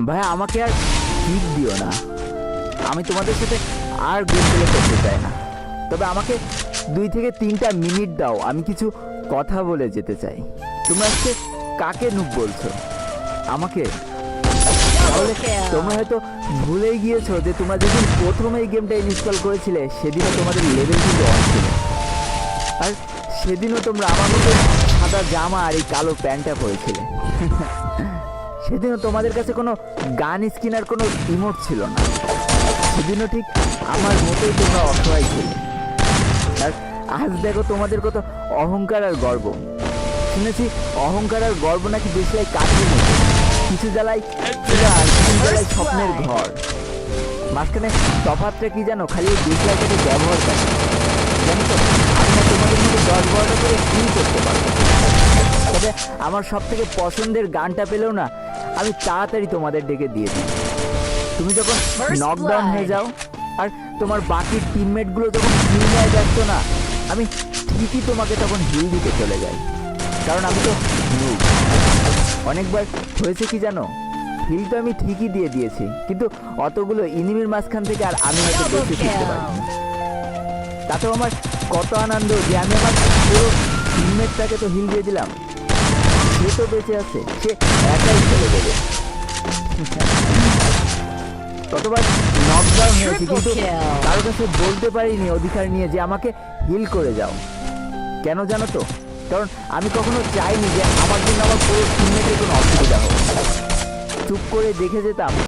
ভাই আমাকে আর কিক দিও না, আমি তোমাদের সাথে আর গেম প্লে করতে চাই না। তবে আমাকে 2 থেকে 3টা মিনিট দাও, আমি কিছু কথা বলে যেতে চাই। তোমরা আজকে কাকে নুব বলছো? আমাকে? তাহলে তোমরা হয়তো ভুলেই গিয়েছো যে তোমরা যেদিন প্রথম এই গেমটা ইনস্টল করেছিলে সেদিনও তোমাদের লেভেল কিন্তু অন ছিল, আর সেদিনও তোমরা আমার মতো সাদা জামা আর এই কালো প্যান্টটা পরেছিলে। সেদিনও তোমাদের কাছে কোনো গান স্কিন আর কোনো ইমোট ছিল না। সেদিনও ঠিক আমার মতোই তোমরা অসহায় ছিলে। আর আজ দেখো তোমাদের কত অহংকার আর গর্ব। শুনেছি অহংকার আর গর্ব নাকি দেশলাই কাটিয়ে নেবে, কিছু জ্বালাই চুলা আর কিছু জ্বালাই স্বপ্নের ঘর। মাঝখানে তফাৎটা কি জানো? খালি এই দেশলাইটাকে ব্যবহার করে। জানো তো আমি না তোমাদের মধ্যে 10-12টা করে ফিল করতে পারবো। তবে আমার সব থেকে পছন্দের গানটা পেলেও না আমি তাড়াতাড়ি তোমাদের ডেকে দিয়ে দিই। তুমি যখন নকডাউন হয়ে যাও আর তোমার বাকি টিমমেটগুলো যখন হিল নেয় ব্যস্ত না, আমি ঠিকই তোমাকে তখন হিল দিতে চলে যাই, কারণ আমি তো noob। অনেকবার হয়েছে কি জানো, হিল তো আমি ঠিকই দিয়ে দিয়েছি, কিন্তু অতগুলো এনিমির মাঝখান থেকে আর আমি হয়তো বেঁচে ফিরতে পারি। তাতেও আমার কত আনন্দ যে আমি আমার পুরো টিমমেটটাকে তো হিল দিয়ে দিলাম, সে তো বেঁচে আছে, সে একাই চলে যাবে। কতবার নকডাউন হয়েছি কিন্তু কারো কাছে বলতে পারিনি অধিকার নিয়ে যে আমাকে হিল করে যাও। কেন জানো তো? কারণ আমি কখনো চাইনি যে আমার জন্য আমার পুরো টিমমেটের কোনো অসুবিধা হোক। চুপ করে দেখে যেতাম